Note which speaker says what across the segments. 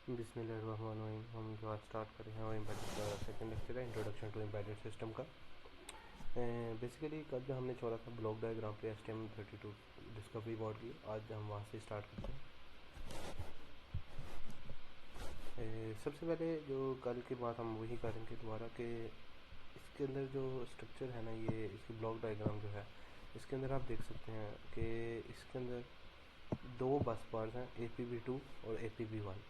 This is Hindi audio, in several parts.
Speaker 1: बिस्मिल्लाहिर्रहमानिर्रहीम। हम जो आज स्टार्ट कर रहे हैं वो एम्बेडेड का सेकंड लेक्चर है, इंट्रोडक्शन टू एम्बेडेड सिस्टम का। बेसिकली कल जो हमने छोड़ा था ब्लॉक डायग्राम पे STM32 डिस्कवरी बोर्ड की, आज हम वहाँ से स्टार्ट करते हैं। सबसे पहले जो कल की बात हम वही करेंगे दोबारा कि इसके अंदर जो स्ट्रक्चर है ना, ये इसकी ब्लॉक डायग्राम जो है, इसके अंदर आप देख सकते हैं कि इसके अंदर दो बस बार्स हैं, APB2 और APB1।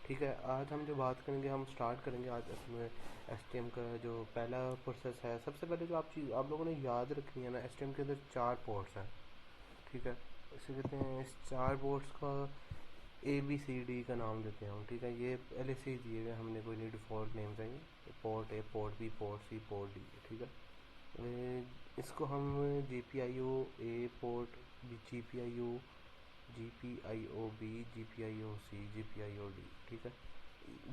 Speaker 1: ठीक है, आज हम जो बात करेंगे, हम स्टार्ट करेंगे आज इसमें STM का जो पहला प्रोसेस है। सबसे पहले जो आप लोगों ने याद रखनी है ना, STM के अंदर 4 पोर्ट्स हैं। ठीक है, इसे कहते हैं, इस 4 पोर्ट्स का ABCD का नाम देते हैं हम। ठीक है, ये पहले से ही दिए हुए, हमने कोई नहीं डिफ़ॉल्ट नेम्स हैं, port A, port B, port C, port D। ठीक है, इसको हम GPIO A port, GPIO, GPIO-B, GPIO-C, GPIO-D। ठीक है,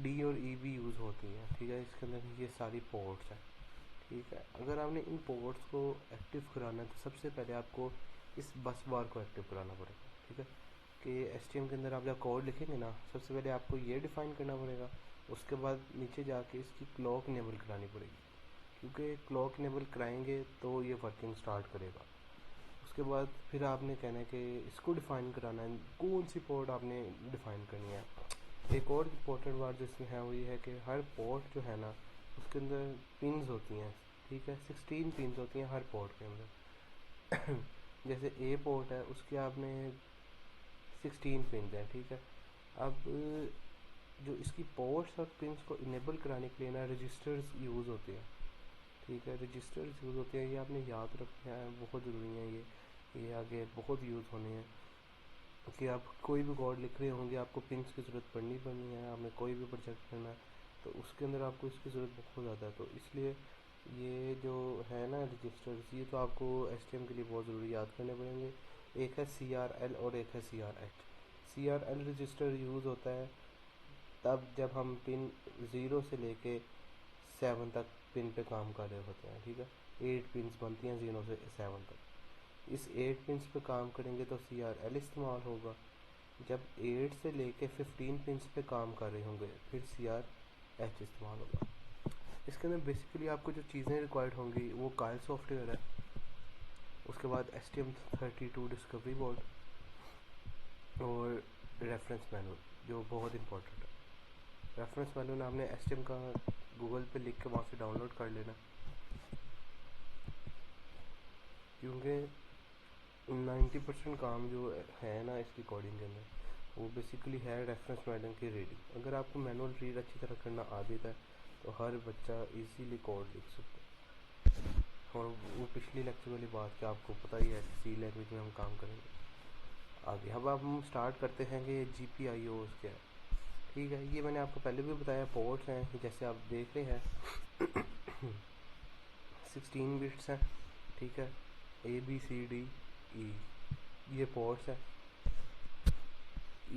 Speaker 1: D और E भी यूज़ होती हैं। ठीक है, इसके अंदर ये सारी पोर्ट्स हैं। ठीक है, अगर आपने इन पोर्ट्स को एक्टिव कराना है तो सबसे पहले आपको इस बस बार को एक्टिव कराना पड़ेगा। ठीक है, कि STM के अंदर आप जब कोड लिखेंगे ना, सबसे पहले आपको ये डिफ़ाइन करना पड़ेगा। उसके बाद नीचे जाके इसकी क्लॉक इनेबल करानी पड़ेगी, क्योंकि क्लॉक इनेबल कराएंगे तो ये वर्किंग स्टार्ट करेगा। उसके बाद फिर आपने कहना है कि इसको डिफ़ाइन कराना है, कौन सी पोर्ट आपने डिफ़ाइन करनी है। एक और इम्पोर्टेंट बात जिसमें है वो ये है कि हर पोर्ट जो है ना, उसके अंदर पिन्स होती हैं। ठीक है, 16 पिन्स होती हैं हर पोर्ट के अंदर। जैसे A पोर्ट है, उसके आपने 16 पिन्स हैं। ठीक है, अब जो इसकी पोर्ट्स और पिन्स को इनेबल कराने के लिए ना रजिस्टर्स यूज़ होते हैं। ठीक है, रजिस्टर्स यूज़ होते हैं, ये आपने याद रखना है, बहुत ज़रूरी है ये आगे बहुत यूज़ होने हैं। कि आप कोई भी कोड लिख रहे होंगे, आपको पिन्स की ज़रूरत पड़नी है। आपने कोई भी प्रोजेक्ट करना है तो उसके अंदर आपको इसकी ज़रूरत बहुत ज़्यादा है, तो इसलिए ये जो है ना रजिस्टर्स, ये तो आपको STM के लिए बहुत ज़रूरी याद करने पड़ेंगे। एक है CRL और एक है CRH। CRL रजिस्टर यूज़ होता है तब जब हम पिन 0 से लेके 7 तक पिन पे काम कर रहे होते हैं। ठीक है, 8 पिन्स बनती हैं 0 से 7 तक। इस 8 पिन्स पे काम करेंगे तो CRL इस्तेमाल होगा। जब 8 से लेके 15 पिन्स पे काम कर रहे होंगे फिर CRH इस्तेमाल होगा। इसके अंदर बेसिकली आपको जो चीज़ें रिक्वायर्ड होंगी वो कायल सॉफ्टवेयर है, उसके बाद STM32 डिस्कवरी बोर्ड और रेफरेंस मैनुअल जो बहुत इंपॉर्टेंट है। रेफरेंस मैनुअल आपने STM का गूगल पे लिख के वहाँ से डाउनलोड कर लेना, क्योंकि 90% काम जो है ना इसकी कोडिंग के अंदर वो बेसिकली है रेफरेंस मैनुअल की रीडिंग। अगर आपको मैनुअल रीड अच्छी तरह करना आ जाता है तो हर बच्चा इजीली कोड लिख सकता है। और वो पिछली लेक्चर वाली बात कि आपको पता ही है C लैंग्वेज में हम काम करेंगे आगे। अब हम स्टार्ट करते हैं कि GPIOs क्या है। ठीक है, ये मैंने आपको पहले भी बताया, पोर्ट्स हैं जैसे आप देख रहे हैं। 16 बिट्स हैं। ठीक है, ABCDE ये पोर्ट्स है।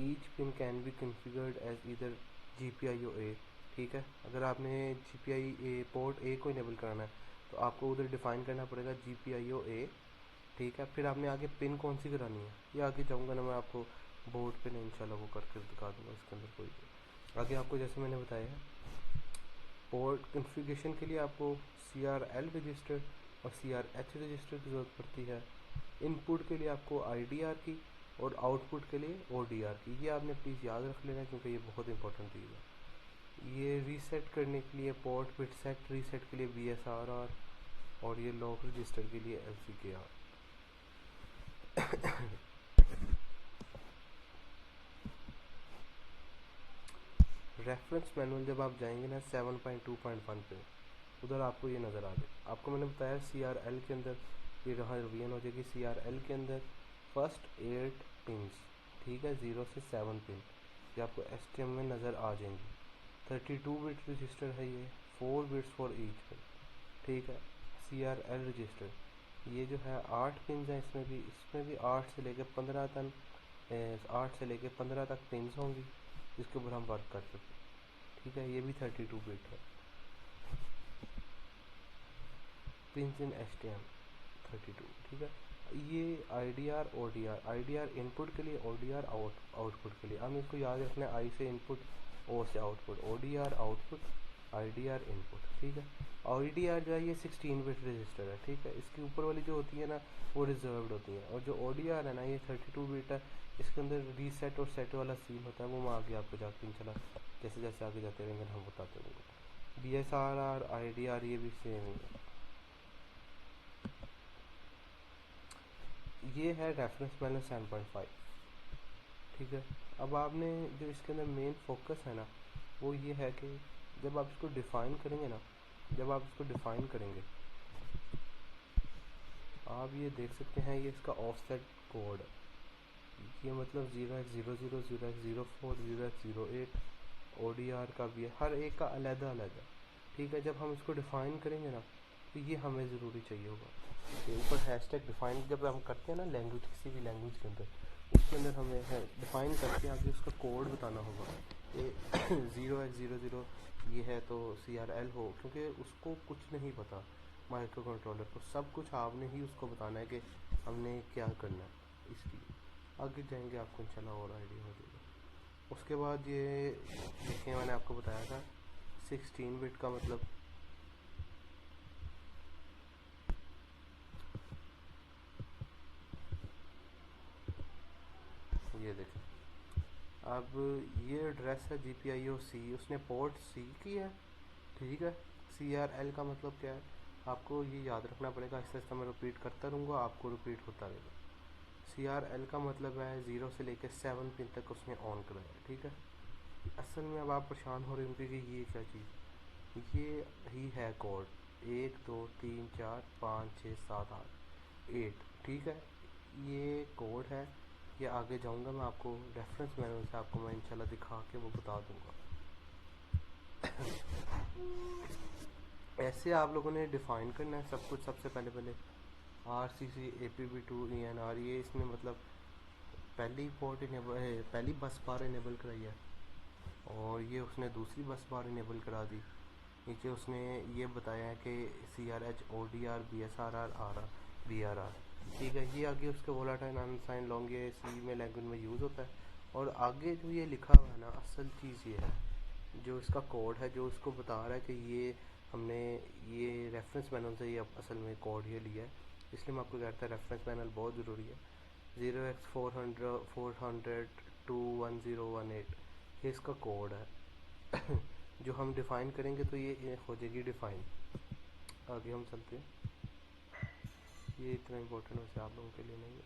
Speaker 1: Each pin can be configured as इधर GPIO A। ठीक है, अगर आपने GPIO पोर्ट A को इनेबल कराना है तो आपको उधर डिफ़ाइन करना पड़ेगा GPIO A। ठीक है, फिर आपने आगे पिन कौन सी करानी है ये आगे जाऊँगा ना, मैं आपको बोर्ड पे नहीं इंशाल्लाह वो करके दिखा दूँगा। इसके अंदर कोई आगे आपको जैसे मैंने बताया है, पोर्ट कन्फिगरेशन के लिए आपको CRL रजिस्टर और CRH रजिस्टर की ज़रूरत पड़ती है। इनपुट के लिए आपको IDR की और आउटपुट के लिए ODR की। ये आपने प्लीज़ याद रख लेना क्योंकि ये बहुत इंपॉर्टेंट चीज़ है। ये रीसेट करने के लिए पोर्ट बिट सेट, रीसेट के लिए BSRR और ये लॉक रजिस्टर के लिए LCKR। रेफरेंस मैनुअल जब आप जाएंगे ना 7.2.1 पे, उधर आपको ये नज़र आ जाए। आपको मैंने बताया CRL के अंदर ये रहा रिवीजन हो जाएगी। CRL के अंदर फर्स्ट 8 पिंस, ठीक है, 0 से 7 पिन, ये आपको STM में नज़र आ जाएंगी। 32 बिट रजिस्टर है ये, 4 बिट्स फॉर ईच पिन। ठीक है, CRL रजिस्टर ये जो है 8 पिन हैं, इसमें भी 8 से लेकर 15 तक 8 से लेकर 15 तक पिन्स होंगी जिसके ऊपर हम वर्क कर सकते हैं। ठीक है, ये भी 32 बिट है। पिन्स इन STM 32। ठीक है, ये आई डी आर इनपुट के लिए, ओ डी आर आउटपुट के लिए। हमें इसको याद रखना है, आई से इनपुट, ओ से output, O D R output, I D R input, ठीक है। आई डी आर जो है ये 16 बिट रजिस्टर है, ठीक है। इसके ऊपर वाली जो होती है ना वो रिजर्व्ड होती है, और जो ओ डी आर है ना ये 32 बिट है। इसके अंदर रीसेट और सेट वाला सीन होता है, वो मैं आगे आपको जाके इंशाल्लाह जैसे जैसे आगे जाते रहेंगे हम बताते रहेंगे। B S R R, I D R ये भी सेम ही है। ये है रेफरेंस पैनल 7.5, ठीक है। अब आपने जो इसके अंदर मेन फोकस है ना वो ये है कि जब आप इसको डिफ़ाइन करेंगे ना, जब आप इसको डिफ़ाइन करेंगे, आप ये देख सकते हैं ये इसका ऑफसेट कोड है। ये मतलब 0x00, 0x04, 0x08, O D are का भी है, हर एक का अलग अलग है, ठीक है। जब हम इसको डिफ़ाइन करेंगे ना तो ये हमें ज़रूरी चाहिए होगा कि ऊपर हैशटैग डिफ़ाइन जब हम करते हैं ना लैंग्वेज, किसी भी लैंग्वेज के अंदर, उसके अंदर हमें है डिफ़ाइन करके आगे उसका कोड बताना होगा कि 0x00 ये है तो CRL हो, क्योंकि उसको कुछ नहीं पता माइक्रो कंट्रोलर को, सब कुछ आपने ही उसको बताना है कि हमने क्या करना है। इसलिए आगे जाएंगे आपको इंशाल्लाह और आइडिया हो जाएगा। उसके बाद ये देखिए मैंने आपको बताया था 16 बिट का मतलब, ये देखें अब ये एड्रेस है GPIO-C, उसने पोर्ट C की है, ठीक है। CRL का मतलब क्या है आपको ये याद रखना पड़ेगा, आहिस्ता आहिस्ता मैं रिपीट करता रहूँगा, आपको रिपीट होता रहेगा। CRL का मतलब है 0 से लेकर 7 पिन तक उसने ऑन कराया, ठीक है। असल में अब आप परेशान हो रहे होंगे कि ये क्या चीज़, ये ही है कोड 1 2 3 4 5 6 7 8 8, ठीक है। ये कोड है, ये आगे जाऊंगा मैं आपको रेफरेंस मैनुअल से आपको मैं इंशाल्लाह दिखा के वो बता दूंगा। ऐसे आप लोगों ने डिफ़ाइन करना है सब कुछ। सबसे पहले पहले RCC APB2 ENR, ये इसने मतलब पहली पोर्ट इनेबल, पहली बस बार इनेबल कराई है, और ये उसने दूसरी बस बार इनेबल करा दी। नीचे उसने ये बताया है कि CRH ODR BSRR RR BRR, ठीक है। ये आगे उसके वोलाटाइल अनसाइन लॉन्ग ये सी में लैंग्वेज में यूज़ होता है। और आगे जो ये लिखा हुआ है ना असल चीज़ ये है, जो इसका कोड है जो इसको बता रहा है कि ये हमने ये रेफरेंस मैनुअल से ये असल में कोड ये लिया है, इसलिए मैं आपको कहता है रेफरेंस मैनुअल बहुत ज़रूरी है। 0x400 ये इसका कोड है जो हम डिफ़ाइन करेंगे तो ये हो जाएगी डिफ़ाइन। आगे हम चलते हैं, ये इतना इम्पोर्टेंट वैसे आप लोगों के लिए नहीं है,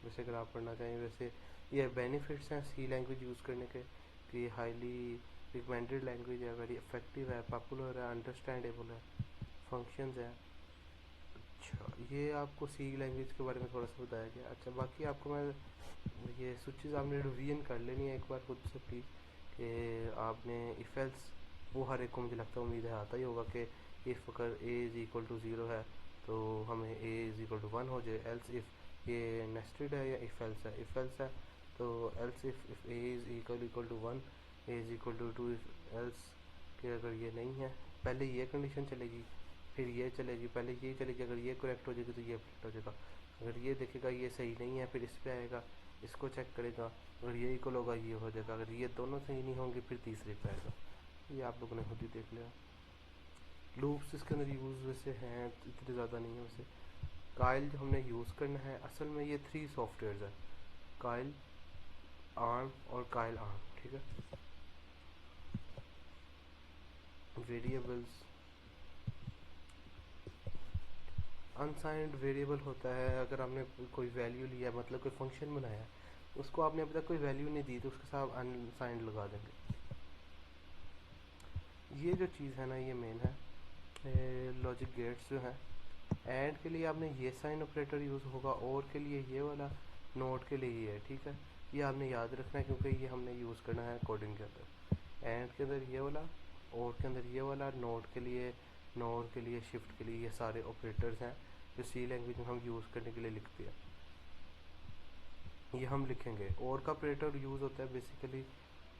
Speaker 1: वैसे अगर आप पढ़ना चाहें। वैसे ये बेनिफिट्स हैं सी लैंग्वेज यूज़ करने के, कि ये हाईली रिकमेंडेड लैंग्वेज है, वेरी इफेक्टिव है, पॉपुलर है, अंडरस्टैंडेबल है, फंक्शंस है। अच्छा ये आपको सी लैंग्वेज के बारे में थोड़ा सा बताया गया। अच्छा बाकी आपको मैं ये सब चीज़ आपने रिवीजन कर लेनी है एक बार खुद से प्लीज़, कि आपने इफ़ एल्स वो हर एक को मुझे लगता है उम्मीद है आता ही होगा कि इफ़ अगर ए इज़ इक्वल टू 0 है तो हमें ए इज़ इक्वल टू 1 हो जाए। एल्स इफ़ ये नेस्टेड है या इफ़ एल्स है, इफ़ एल्स है तो else if a is equal to 1, a is equal to 2, if else कि अगर ये नहीं है पहले ये कंडीशन चलेगी, फिर ये चलेगी, पहले ये चलेगी, अगर ये करेक्ट हो जाएगी तो ये करेक्ट हो जाएगा। अगर ये देखेगा ये सही नहीं है फिर इस पर आएगा, इसको चेक करेगा, अगर ये इक्वल होगा ये हो जाएगा, अगर ये दोनों सही नहीं होंगे फिर तीसरे पे आएगा। ये आप लोगों ने खुद ही देख लिया। लूप्स इसके अंदर यूज़ वैसे हैं इतने ज़्यादा नहीं है वैसे। काइल जो हमने यूज़ करना है असल में ये 3 सॉफ्टवेयर है, काइल, आर्म और काइल आर्म, ठीक है। वेरिएबल्स अनसाइंड वेरिएबल होता है, अगर हमने कोई वैल्यू लिया मतलब कोई फंक्शन बनाया है उसको आपने अभी तक कोई वैल्यू नहीं दी तो उसके साथ अनसाइंड लगा देंगे। ये जो चीज़ है ना ये मेन है। लॉजिक गेट्स जो है, ऐड के लिए आपने ये साइन ऑपरेटर यूज़ होगा, और के लिए ये वाला, नोट के लिए ये है, ठीक है। ये आपने याद रखना है क्योंकि ये हमने यूज़ करना है कोडिंग के अंदर। ऐड के अंदर ये वाला, और के अंदर ये वाला, नोट के लिए, नोर के लिए, शिफ्ट के लिए, ये सारे ऑपरेटर्स हैं जो सी लैंग्वेज में हम यूज़ करने के लिए लिखते हैं। ये हम लिखेंगे। और का ऑपरेटर यूज़ होता है बेसिकली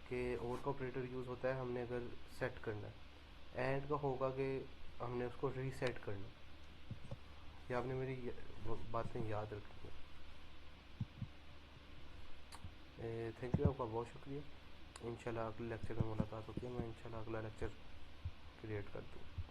Speaker 1: कि और का ऑपरेटर यूज़ होता है हमने अगर सेट करना है। ऐड का होगा कि हमने उसको रीसेट करना है। ये आपने मेरी बातें याद रखनी है। थैंक यू, आपका बहुत शुक्रिया। इंशाल्लाह अगले लेक्चर में मुलाकात होती है। मैं इंशाल्लाह अगला लेक्चर क्रिएट कर दूँ।